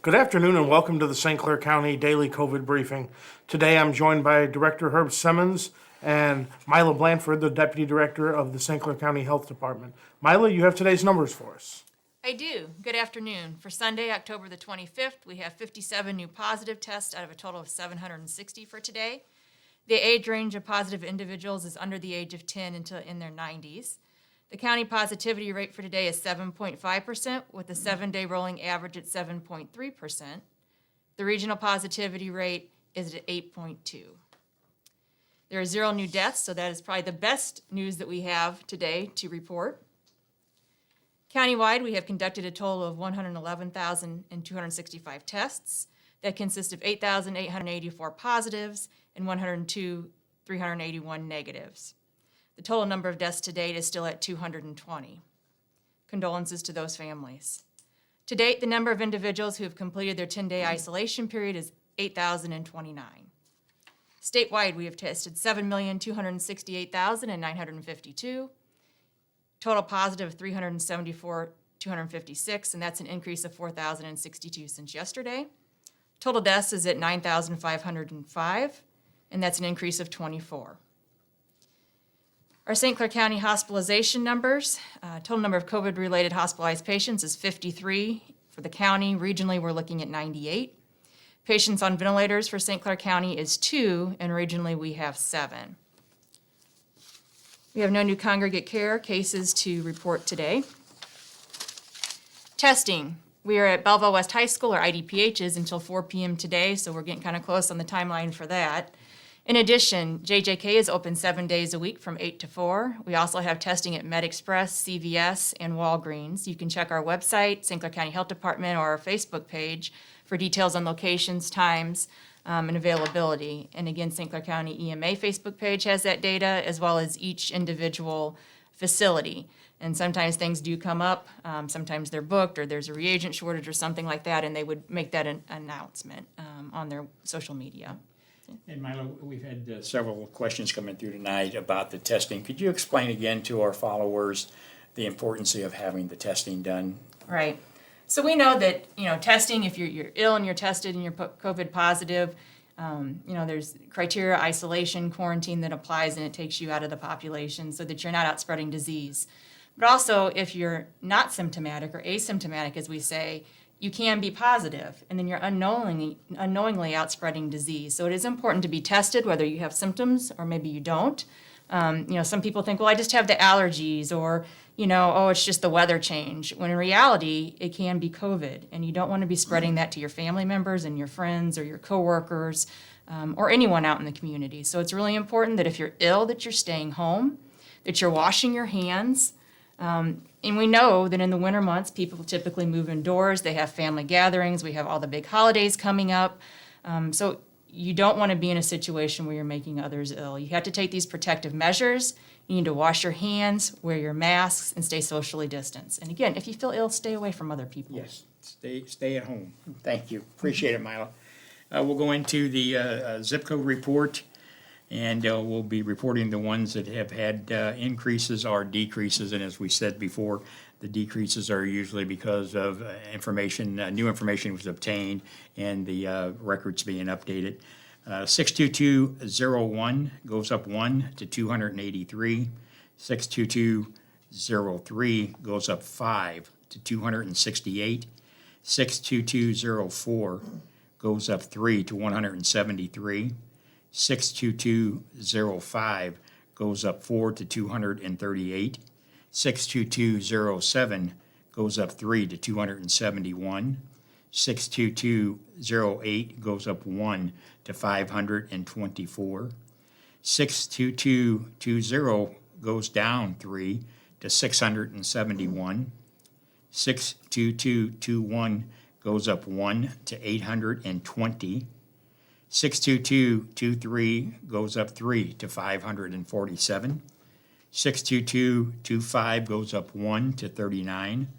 Good afternoon and welcome to the St. Clair County Daily COVID Briefing. Today I'm joined by Director Herb Simmons and Mila Blanford, the Deputy Director of the St. Clair County Health Department. Mila, you have today's numbers for us. I do. Good afternoon. For Sunday, October the 25th, we have 57 new positive tests out of a total of 760 for today. The age range of positive individuals is under the age of 10 until in their 90s. The county positivity rate for today is 7.5%, with a 7-day rolling average at 7.3%. The regional positivity rate is at 8.2. There are 0 new deaths, so that is probably the best news that we have today to report. Countywide, we have conducted a total of 111,265 tests. That consists of 8,884 positives and 102,381 negatives. The total number of deaths to date is still at 220. Condolences to those families. To date, the number of individuals who have completed their 10-day isolation period is 8,029. Statewide, we have tested 7,268,952. Total positive 374,256, and that's an increase of 4,062 since yesterday. Total deaths is at 9,505, and that's an increase of 24. Our St. Clair County hospitalization numbers, total number of COVID-related hospitalized patients is 53 for the county. Regionally, we're looking at 98. Patients on ventilators for St. Clair County is 2, and regionally we have 7. We have no new congregate care cases to report today. Testing. We are at Belleville West High School, or IDPHs, until 4 p.m. today, so we're getting kind of close on the timeline for that. In addition, JJK is open 7 days a week from 8 to 4. We also have testing at MedExpress, CVS, and Walgreens. You can check our website, St. Clair County Health Department, or our Facebook page for details on locations, times, and availability. And again, St. Clair County EMA Facebook page has that data, as well as each individual facility. And sometimes things do come up, sometimes they're booked, or there's a reagent shortage or something like that, and they would make that an announcement on their social media. And Milo, we've had several questions coming through tonight about the testing. Could you explain again to our followers the importance of having the testing done? Right. So we know that, testing, if you're ill and you're tested and you're COVID positive, there's criteria, isolation, quarantine that applies, and it takes you out of the population so that you're not out spreading disease. But also, if you're not symptomatic or asymptomatic, as we say, you can be positive, and then you're unknowingly out spreading disease. So it is important to be tested, whether you have symptoms or maybe you don't. Some people think, well, I just have the allergies, or, it's just the weather change. When in reality, it can be COVID, and you don't want to be spreading that to your family members and your friends or your coworkers or anyone out in the community. So it's really important that if you're ill, that you're staying home, that you're washing your hands. And we know that in the winter months, people typically move indoors. They have family gatherings. We have all the big holidays coming up. So you don't want to be in a situation where you're making others ill. You have to take these protective measures. You need to wash your hands, wear your masks, and stay socially distanced. And again, if you feel ill, stay away from other people. Yes, stay at home. Thank you. Appreciate it, Milo. We'll go into the zip code report, and we'll be reporting the ones that have had increases or decreases. And as we said before, the decreases are usually because of new information was obtained and the records being updated. 62201 goes up 1 to 283. 62203 goes up 5 to 268. 62204 goes up 3 to 173. 62205 goes up 4 to 238. 62207 goes up 3 to 271. 62208 goes up 1 to 524. 62220 goes down 3 to 671. 62221 goes up 1 to 820. 62223 goes up 3 to 547. 62225 goes up 1 to 39.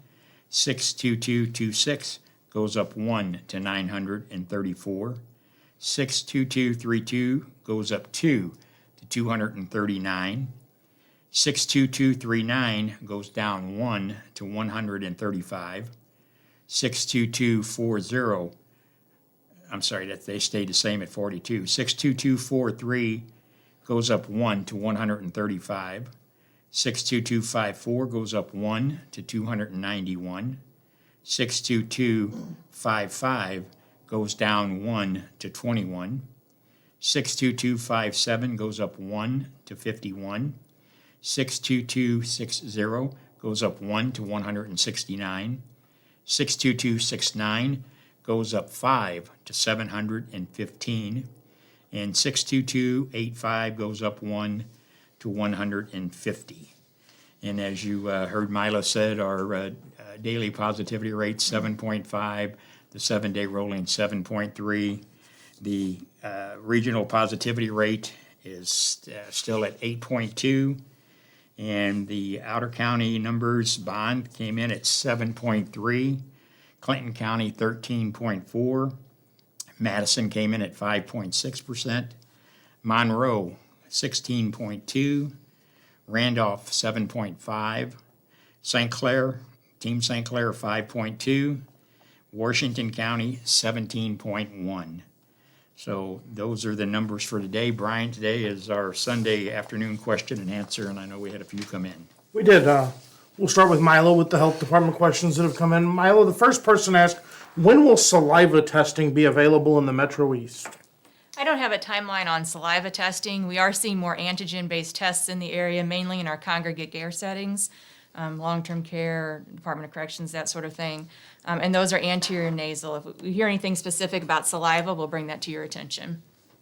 62226 goes up 1 to 934. 62232 goes up 2 to 239. 62239 goes down 1 to 135. 62240, I'm sorry, that they stayed the same at 42. 62243 goes up 1 to 135. 62254 goes up 1 to 291. 62255 goes down 1 to 21. 62257 goes up 1 to 51. 62260 goes up 1 to 169. 62269 goes up 5 to 715. And 62285 goes up 1 to 150. And as you heard Mila said, our daily positivity rate 7.5, the 7-day rolling 7.3. The regional positivity rate is still at 8.2. And the outer county numbers, Bond came in at 7.3, Clinton County 13.4, Madison came in at 5.6%, Monroe 16.2, Randolph 7.5, St. Clair, Team St. Clair 5.2, Washington County 17.1. So those are the numbers for today. Brian, today is our Sunday afternoon question and answer, and I know we had a few come in. We did. We'll start with Milo with the health department questions that have come in. Milo, the first person asked, when will saliva testing be available in the Metro East? I don't have a timeline on saliva testing. We are seeing more antigen-based tests in the area, mainly in our congregate care settings, long-term care, Department of Corrections, that sort of thing. And those are anterior nasal. If we hear anything specific about saliva, we'll bring that to your attention.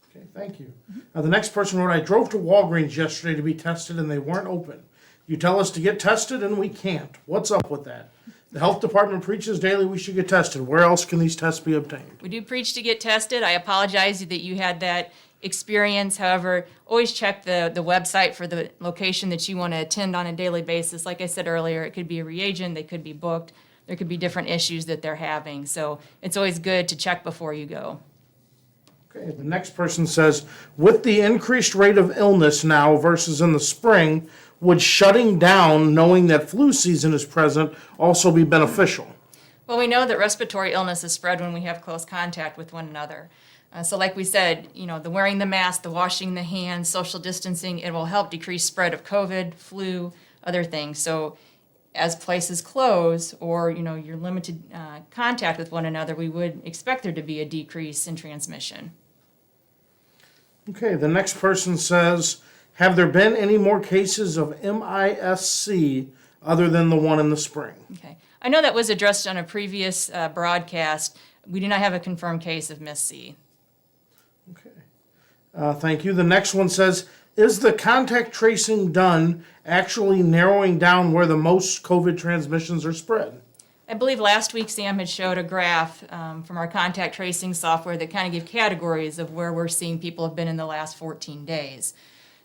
Okay, thank you. The next person wrote, I drove to Walgreens yesterday to be tested and they weren't open. You tell us to get tested and we can't. What's up with that? The health department preaches daily we should get tested. Where else can these tests be obtained? We do preach to get tested. I apologize that you had that experience. However, always check the website for the location that you want to attend on a daily basis. Like I said earlier, it could be a reagent, they could be booked, there could be different issues that they're having. So it's always good to check before you go. Okay, the next person says, with the increased rate of illness now versus in the spring, would shutting down, knowing that flu season is present, also be beneficial? Well, we know that respiratory illness is spread when we have close contact with one another. So like we said, the wearing the mask, the washing the hands, social distancing, it will help decrease spread of COVID, flu, other things. So as places close or, you're limited contact with one another, we would expect there to be a decrease in transmission. Okay, the next person says, have there been any more cases of MISC other than the one in the spring? Okay. I know that was addressed on a previous broadcast. We do not have a confirmed case of MIS-C. Okay. Thank you. The next one says, is the contact tracing done actually narrowing down where the most COVID transmissions are spread? I believe last week Sam had showed a graph from our contact tracing software that kind of gave categories of where we're seeing people have been in the last 14 days.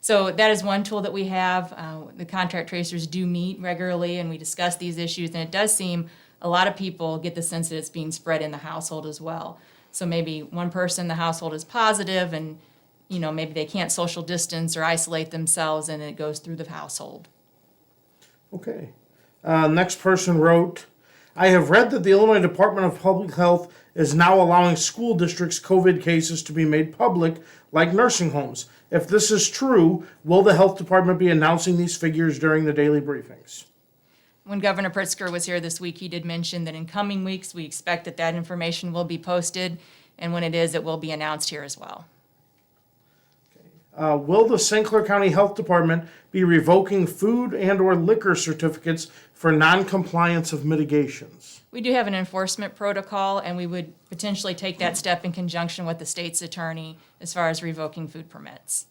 So that is one tool that we have. The contact tracers do meet regularly and we discuss these issues, and it does seem a lot of people get the sense that it's being spread in the household as well. So maybe one person in the household is positive and maybe they can't social distance or isolate themselves and it goes through the household. Okay. Next person wrote, I have read that the Illinois Department of Public Health is now allowing school districts' COVID cases to be made public, like nursing homes. If this is true, will the health department be announcing these figures during the daily briefings? When Governor Pritzker was here this week, he did mention that in coming weeks, we expect that information will be posted, and when it is, it will be announced here as well. Will the St. Clair County Health Department be revoking food and or liquor certificates for non-compliance of mitigations? We do have an enforcement protocol, and we would potentially take that step in conjunction with the state's attorney as far as revoking food permits.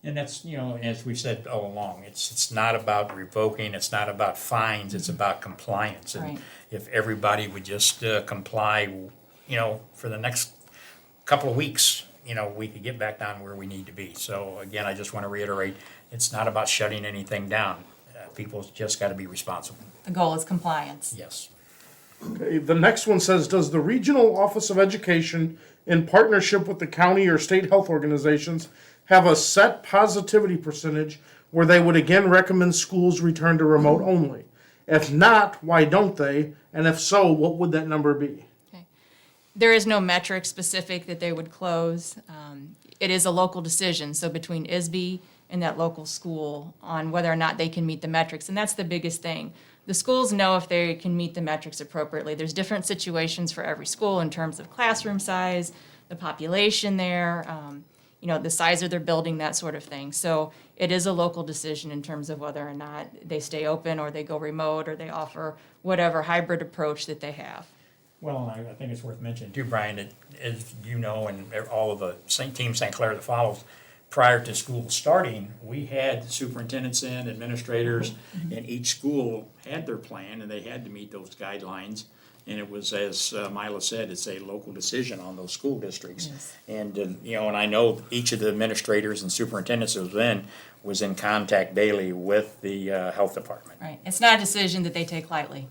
And that's, as we've said all along, it's not about revoking, it's not about fines, it's about compliance. And Right. if everybody would just comply, for the next couple of weeks, we could get back down where we need to be. So again, I just want to reiterate, it's not about shutting anything down. People just got to be responsible. The goal is compliance. Yes. Okay, the next one says, does the Regional Office of Education, in partnership with the county or state health organizations, have a set positivity percentage where they would again recommend schools return to remote only? If not, why don't they? And if so, what would that number be? There is no metric specific that they would close. It is a local decision, so between ISB and that local school on whether or not they can meet the metrics, and that's the biggest thing. The schools know if they can meet the metrics appropriately. There's different situations for every school in terms of classroom size, the population there, the size of their building, that sort of thing. So it is a local decision in terms of whether or not they stay open or they go remote or they offer whatever hybrid approach that they have. Well, I think it's worth mentioning too, Brian, that as you know, and all of the Team St. Clair that follows, prior to school starting, we had superintendents in, administrators, and each school had their plan, and they had to meet those guidelines. And it was, as Mila said, it's a local decision on those school districts. Yes. And, and I know each of the administrators and superintendents that was in contact daily with the health department. Right. It's not a decision that they take lightly.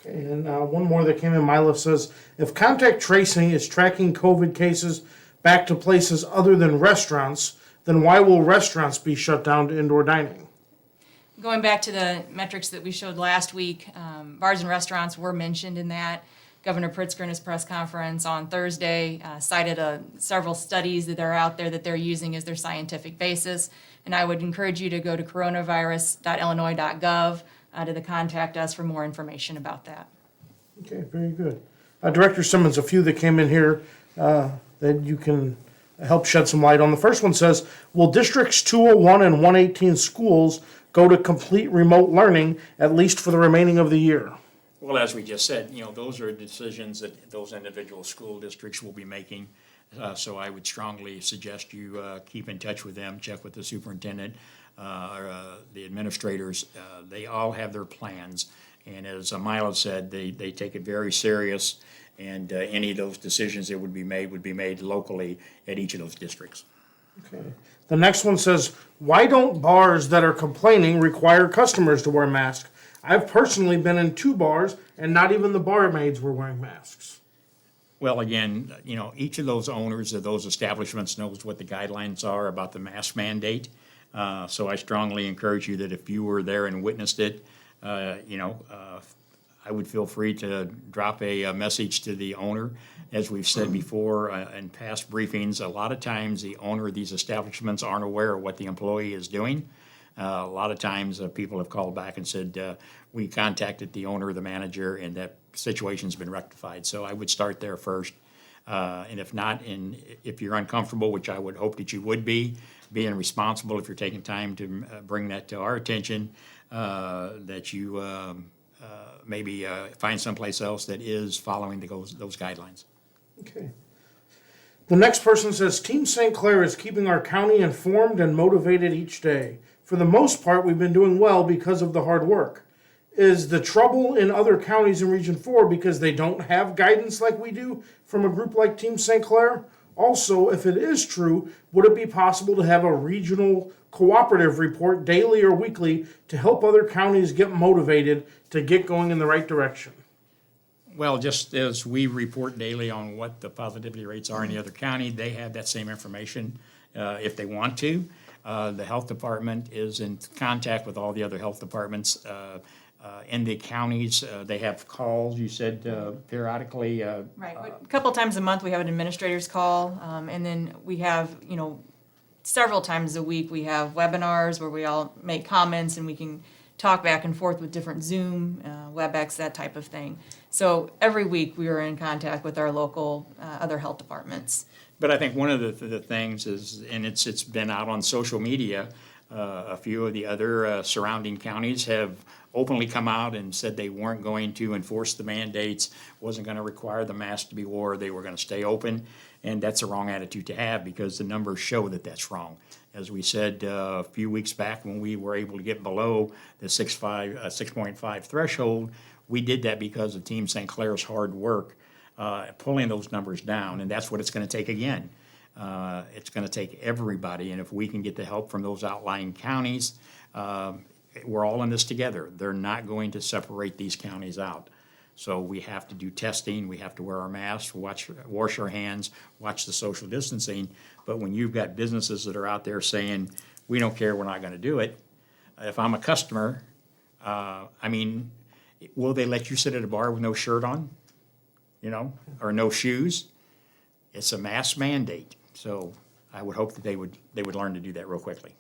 Okay, and one more that came in, Mila says, if contact tracing is tracking COVID cases back to places other than restaurants, then why will restaurants be shut down to indoor dining? Going back to the metrics that we showed last week, bars and restaurants were mentioned in that. Governor Pritzker in his press conference on Thursday cited several studies that are out there that they're using as their scientific basis. And I would encourage you to go to coronavirus.illinois.gov to contact us for more information about that. Okay, very good. Director Simmons, a few that came in here that you can help shed some light on. The first one says, will districts 201 and 118 schools go to complete remote learning, at least for the remaining of the year? Well, as we just said, those are decisions that those individual school districts will be making. So I would strongly suggest you keep in touch with them, check with the superintendent, or the administrators. They all have their plans. And as Milo said, they take it very serious. And any of those decisions that would be made locally at each of those districts. Okay. The next one says, why don't bars that are complaining require customers to wear masks? I've personally been in 2 bars and not even the barmaids were wearing masks. Well, again, each of those owners of those establishments knows what the guidelines are about the mask mandate. So I strongly encourage you that if you were there and witnessed it, I would feel free to drop a message to the owner. As we've said before in past briefings, a lot of times the owner of these establishments aren't aware of what the employee is doing. A lot of times people have called back and said, we contacted the owner or the manager and that situation's been rectified. So I would start there first. And if not, if you're uncomfortable, which I would hope that you would be, being responsible if you're taking time to bring that to our attention, that you maybe find someplace else that is following those guidelines. Okay. The next person says, Team St. Clair is keeping our county informed and motivated each day. For the most part, we've been doing well because of the hard work. Is the trouble in other counties in Region 4 because they don't have guidance like we do from a group like Team St. Clair? Also, if it is true, would it be possible to have a regional cooperative report daily or weekly to help other counties get motivated to get going in the right direction? Well, just as we report daily on what the positivity rates are in the other county, they have that same information if they want to. The health department is in contact with all the other health departments in the counties. They have calls, you said, periodically. Right. A couple times a month, we have an administrator's call, and then we have, several times a week, we have webinars where we all make comments and we can talk back and forth with different Zoom, WebEx, that type of thing. So every week, we are in contact with our local other health departments. But I think one of the things is, and it's been out on social media, a few of the other surrounding counties have openly come out and said they weren't going to enforce the mandates, wasn't going to require the mask to be wore, they were going to stay open. And that's the wrong attitude to have because the numbers show that that's wrong. As we said a few weeks back when we were able to get below the 6.5 threshold, we did that because of Team St. Clair's hard work pulling those numbers down, and that's what it's going to take again. It's going to take everybody, and if we can get the help from those outlying counties, we're all in this together. They're not going to separate these counties out. So we have to do testing, we have to wear our masks, wash our hands, watch the social distancing. But when you've got businesses that are out there saying, we don't care, we're not going to do it, if I'm a customer, I mean, will they let you sit at a bar with no shirt on? You know, or no shoes? It's a mask mandate, so I would hope that they would learn to do that real quickly.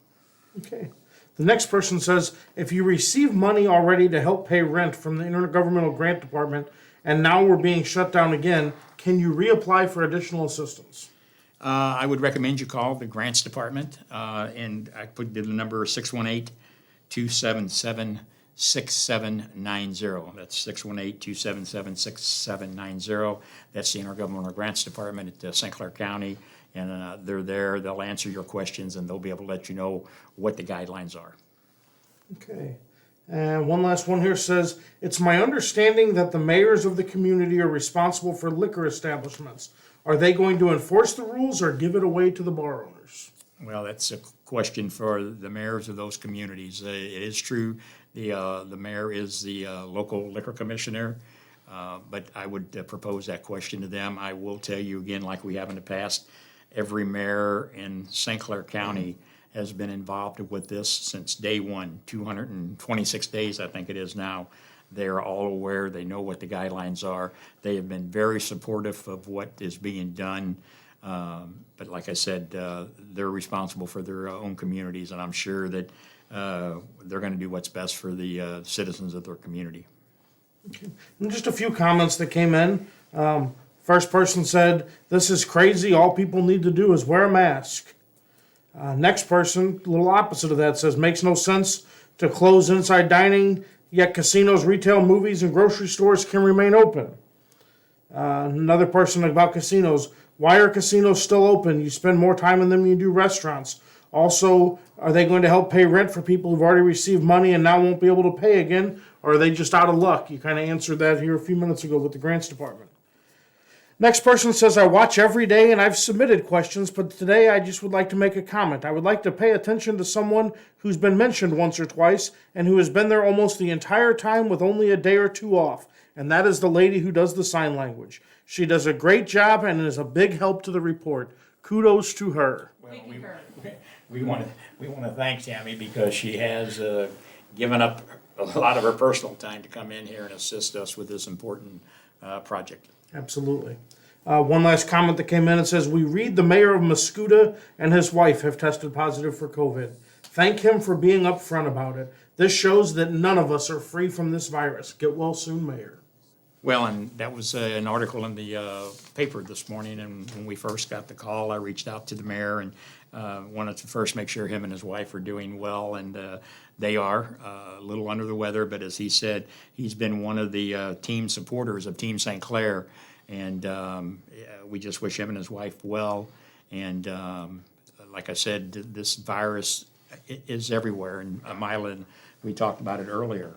Okay. The next person says, if you receive money already to help pay rent from the Intergovernmental Grant Department, and now we're being shut down again, can you reapply for additional assistance? I would recommend you call the grants department, and I put the number 618-277-6790. That's 618-277-6790. That's the Intergovernmental Grants Department at St. Clair County, and they're there. They'll answer your questions, and they'll be able to let you know what the guidelines are. Okay. And one last one here says, it's my understanding that the mayors of the community are responsible for liquor establishments. Are they going to enforce the rules or give it away to the bar owners? Well, that's a question for the mayors of those communities. It is true, the mayor is the local liquor commissioner, but I would propose that question to them. I will tell you again, like we have in the past, every mayor in St. Clair County has been involved with this since day one, 226 days, I think it is now. They're all aware, they know what the guidelines are. They have been very supportive of what is being done. But like I said, they're responsible for their own communities, and I'm sure that they're going to do what's best for the citizens of their community. And just a few comments that came in. First person said, this is crazy. All people need to do is wear a mask. Next person, a little opposite of that, says, makes no sense to close inside dining, yet casinos, retail, movies, and grocery stores can remain open. Another person about casinos, why are casinos still open? You spend more time in them than you do restaurants. Also, are they going to help pay rent for people who've already received money and now won't be able to pay again? Or are they just out of luck? You kind of answered that here a few minutes ago with the grants department. Next person says, I watch every day and I've submitted questions, but today I just would like to make a comment. I would like to pay attention to someone who's been mentioned once or twice and who has been there almost the entire time with only a day or two off. And that is the lady who does the sign language. She does a great job and is a big help to the report. Kudos to her. Well, we want to thank Tammy because she has given up a lot of her personal time to come in here and assist us with this important project. Absolutely. One last comment that came in. It says, we read the mayor of Mascoutah and his wife have tested positive for COVID. Thank him for being upfront about it. This shows that none of us are free from this virus. Get well soon, Mayor. Well, and that was an article in the paper this morning, and when we first got the call, I reached out to the mayor and wanted to first make sure him and his wife are doing well, and they are a little under the weather, but as he said, he's been one of the team supporters of Team St. Clair, and we just wish him and his wife well, and like I said, this virus is everywhere, and Mila, we talked about it earlier.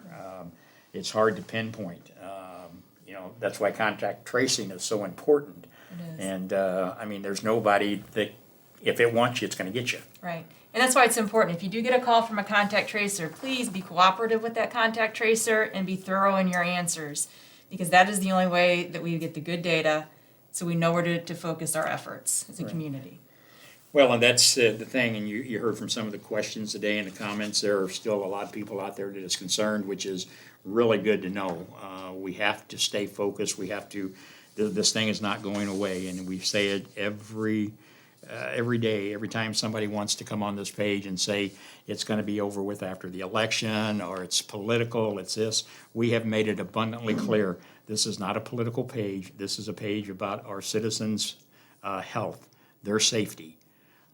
It's hard to pinpoint. That's why contact tracing is so important. It is. And I mean, there's nobody that, if it wants you, it's going to get you. Right. And that's why it's important. If you do get a call from a contact tracer, please be cooperative with that contact tracer and be thorough in your answers, because that is the only way that we get the good data so we know where to focus our efforts as a community. Well, and that's the thing, and you heard from some of the questions today in the comments, there are still a lot of people out there that is concerned, which is really good to know. We have to stay focused, this thing is not going away, and we say it every day, every time somebody wants to come on this page and say it's gonna be over with after the election, or it's political, it's this, we have made it abundantly clear, this is not a political page, this is a page about our citizens' health, their safety.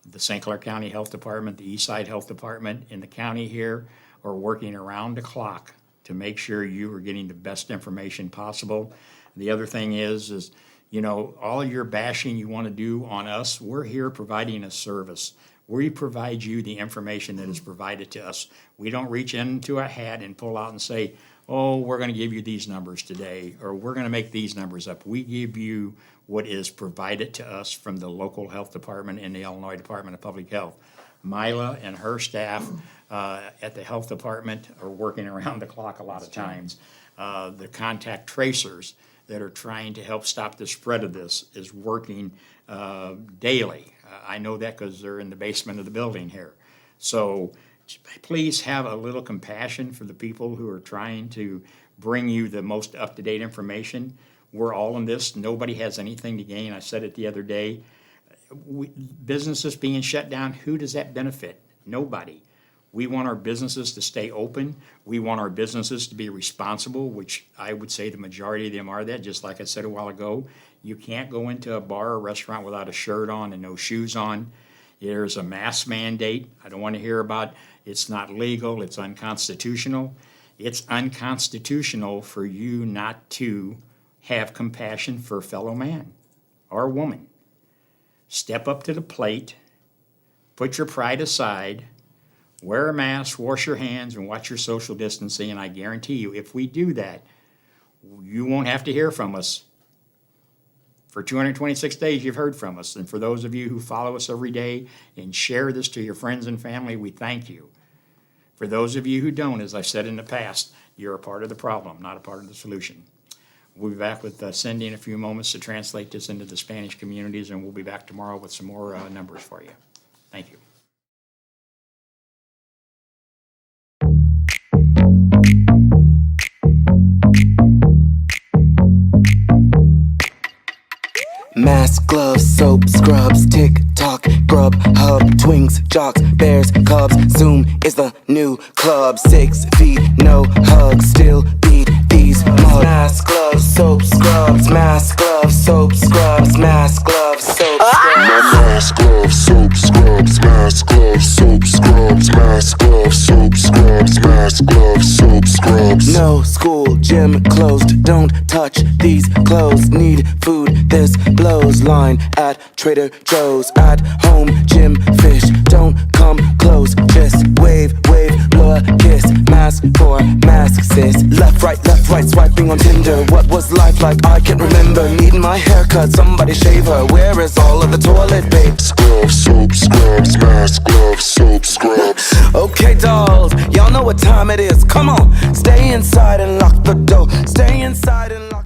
The St. Clair County Health Department, the Eastside Health Department in the county here are working around the clock to make sure you are getting the best information possible. The other thing is, all your bashing you want to do on us, we're here providing a service. We provide you the information that is provided to us. We don't reach into a hat and pull out and say, oh, we're going to give you these numbers today, or we're going to make these numbers up. We give you what is provided to us from the local health department and the Illinois Department of Public Health. Mila and her staff at the health department are working around the clock a lot of times. The contact tracers that are trying to help stop the spread of this is working daily. I know that because they're in the basement of the building here. So please have a little compassion for the people who are trying to bring you the most up-to-date information. We're all in this. Nobody has anything to gain. I said it the other day. Businesses being shut down, who does that benefit? Nobody. We want our businesses to stay open. We want our businesses to be responsible, which I would say the majority of them are that, just like I said a while ago. You can't go into a bar or restaurant without a shirt on and no shoes on. There's a mask mandate. I don't want to hear about it's not legal, it's unconstitutional. It's unconstitutional for you not to have compassion for a fellow man or woman. Step up to the plate, put your pride aside, wear a mask, wash your hands, and watch your social distancing, and I guarantee you, if we do that, you won't have to hear from us. For 226 days, you've heard from us, and for those of you who follow us every day and share this to your friends and family, we thank you. For those of you who don't, as I've said in the past, you're a part of the problem, not a part of the solution. We'll be back with Cindy in a few moments to translate this into the Spanish communities, and we'll be back tomorrow with some more numbers for you. Thank you. Mask, gloves, soap, scrubs, TikTok, Grub, Hub, Twinks, Jocks, Bears, Cubs. Zoom is the new club. 6 feet, no hugs, still beat these mugs. Mask, gloves, soap, scrubs. Mask, gloves, soap, scrubs. Mask, gloves, soap, scrubs. Mask, gloves, soap, scrubs. Mask, gloves, soap, scrubs. Mask, gloves, soap, scrubs. Mask, gloves, soap, scrubs. No school, gym closed. Don't touch these clothes. Need food, this blows. Line at Trader Joe's. At home, gym, fish. Don't come close. Just wave, wave, blow a kiss. Mask for mask, sis. Left, right, swiping on Tinder. What was life like? I can't remember. Needing my haircut, somebody shave her. Where is all of the toilet paper? Gloves, soap, scrubs. Mask, gloves, soap, scrubs. Okay, dolls, y'all know what time it is. Come on, stay inside and lock the door. Stay inside and lock.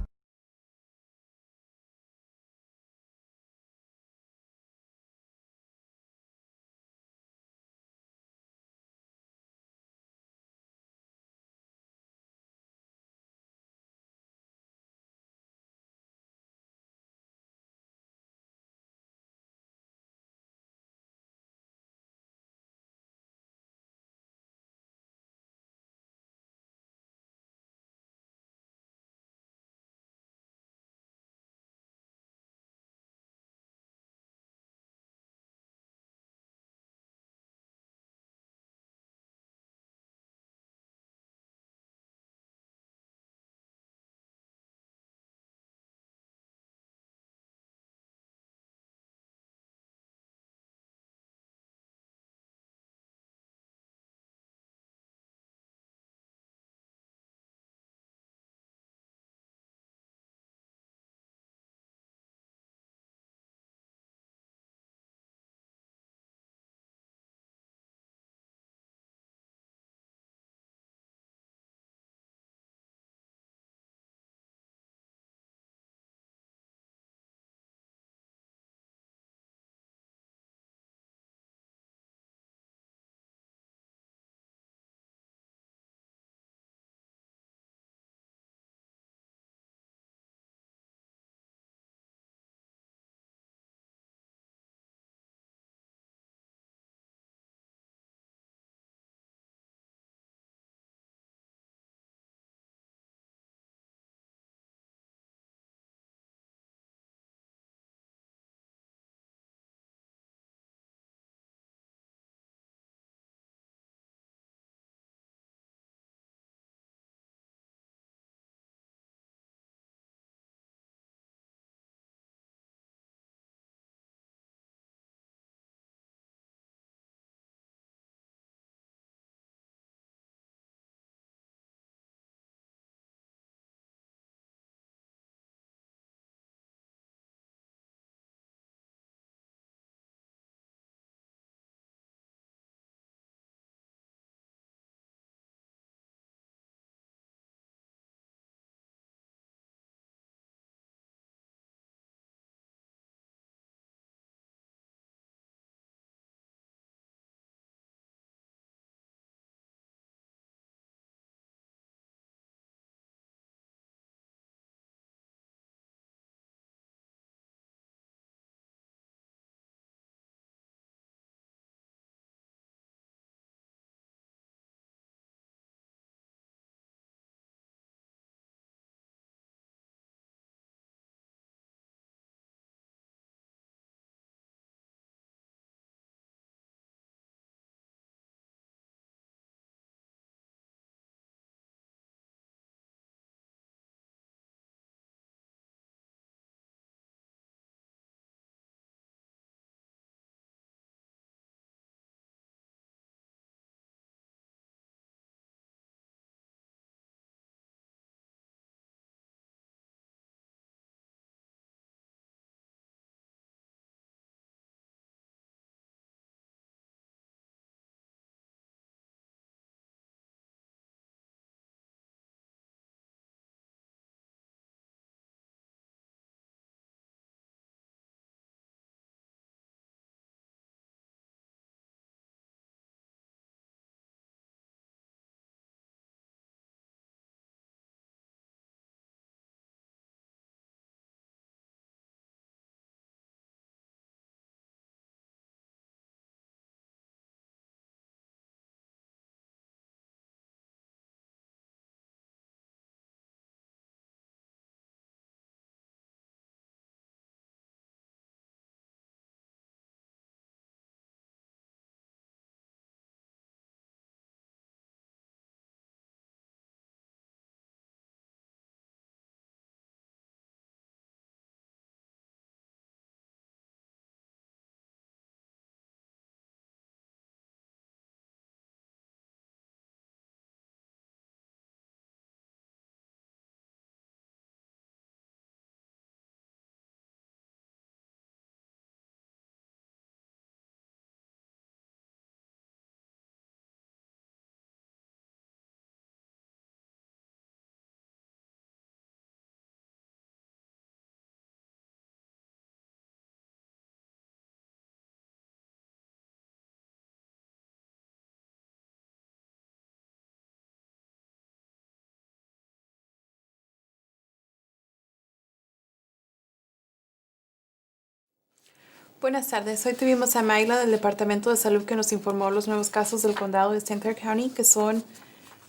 Buenas tardes. Hoy tuvimos a Mayla del Departamento de Salud que nos informó los nuevos casos del condado de St. Clair County, que son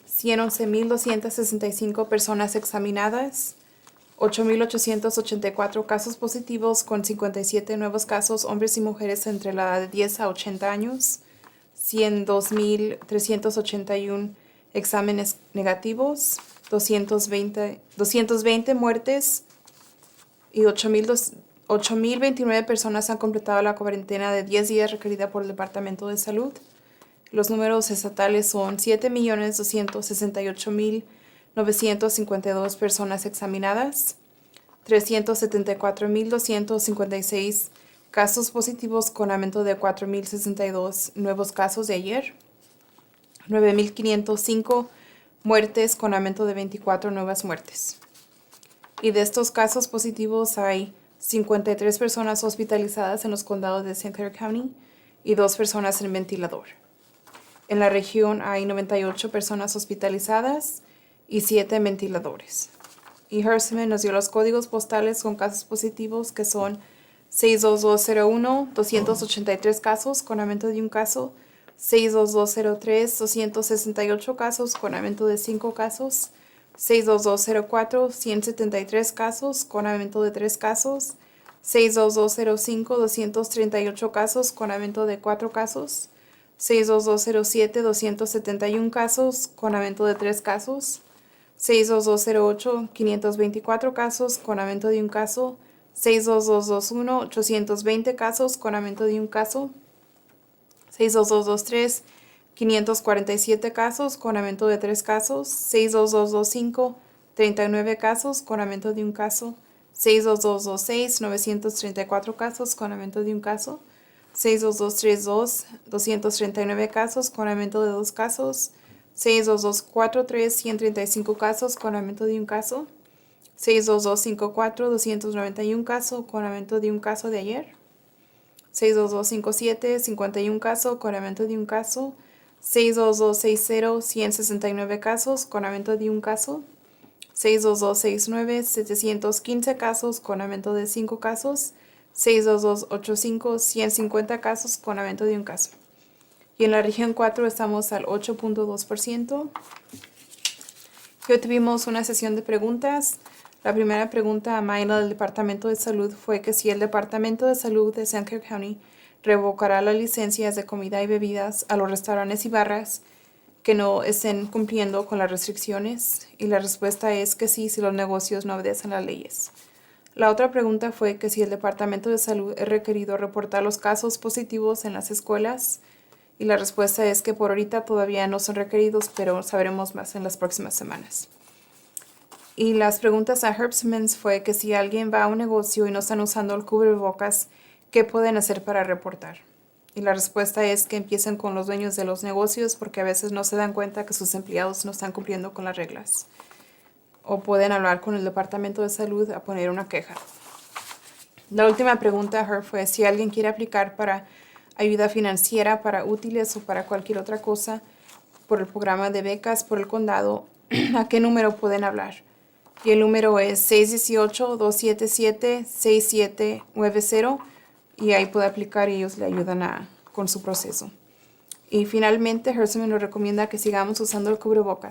111,265 personas examinadas, 8,884 casos positivos con 57 nuevos casos, hombres y mujeres entre la edad de 10 a 80 años, 102,381 exámenes negativos, 220 muertes y 8,029 personas han completado la cuarentena de 10 días requerida por el Departamento de Salud. Los números estatales son 7,268,952 personas examinadas, 374,256 casos positivos con aumento de 4,062 nuevos casos de ayer, 9,505 muertes con aumento de 24 nuevas muertes. Y de estos casos positivos hay 53 personas hospitalizadas en los condados de St. Clair County y 2 personas en ventilador. En la región hay 98 personas hospitalizadas y 7 en ventiladores. Y Hersman nos dio los códigos postales con casos positivos que son 62201, 283 casos con aumento de un caso, 62203, 268 casos con aumento de 5 casos, 62204, 173 casos con aumento de 3 casos, 62205, 238 casos con aumento de 4 casos, 62207, 271 casos con aumento de 3 casos, 62208, 524 casos con aumento de un caso, 62221, 820 casos con aumento de un caso, 62223, 547 casos con aumento de 3 casos, 62225, 39 casos con aumento de un caso, 62226, 934 casos con aumento de un caso, 62232, 239 casos con aumento de 2 casos, 62243, 135 casos con aumento de un caso, 62254, 291 casos con aumento de un caso de ayer, 62257, 51 casos con aumento de un caso, 62260, 169 casos con aumento de un caso, 62269, 715 casos con aumento de 5 casos, 62285, 150 casos con aumento de un caso. Y en la región 4 estamos al 8.2%. Hoy tuvimos una sesión de preguntas. La primera pregunta a Mayla del Departamento de Salud fue que si el Departamento de Salud de St. Clair County revocará las licencias de comida y bebidas a los restaurantes y barras que no estén cumpliendo con las restricciones. Y la respuesta es que sí, si los negocios no obedecen las leyes. La otra pregunta fue que si el Departamento de Salud es requerido reportar los casos positivos en las escuelas. Y la respuesta es que por ahorita todavía no son requeridos, pero sabremos más en las próximas semanas. Y las preguntas a Herbsmans fue que si alguien va a un negocio y no están usando el cubrebocas, ¿qué pueden hacer para reportar? Y la respuesta es que empiecen con los dueños de los negocios porque a veces no se dan cuenta que sus empleados no están cumpliendo con las reglas. O pueden hablar con el Departamento de Salud a poner una queja. La última pregunta a Herb fue si alguien quiere aplicar para ayuda financiera, para útiles o para cualquier otra cosa por el programa de becas por el condado, ¿a qué número pueden hablar? Y el número es 618-277-6790 y ahí puede aplicar y ellos le ayudan con su proceso. Y finalmente, Hersman nos recomienda que sigamos usando el cubrebocas.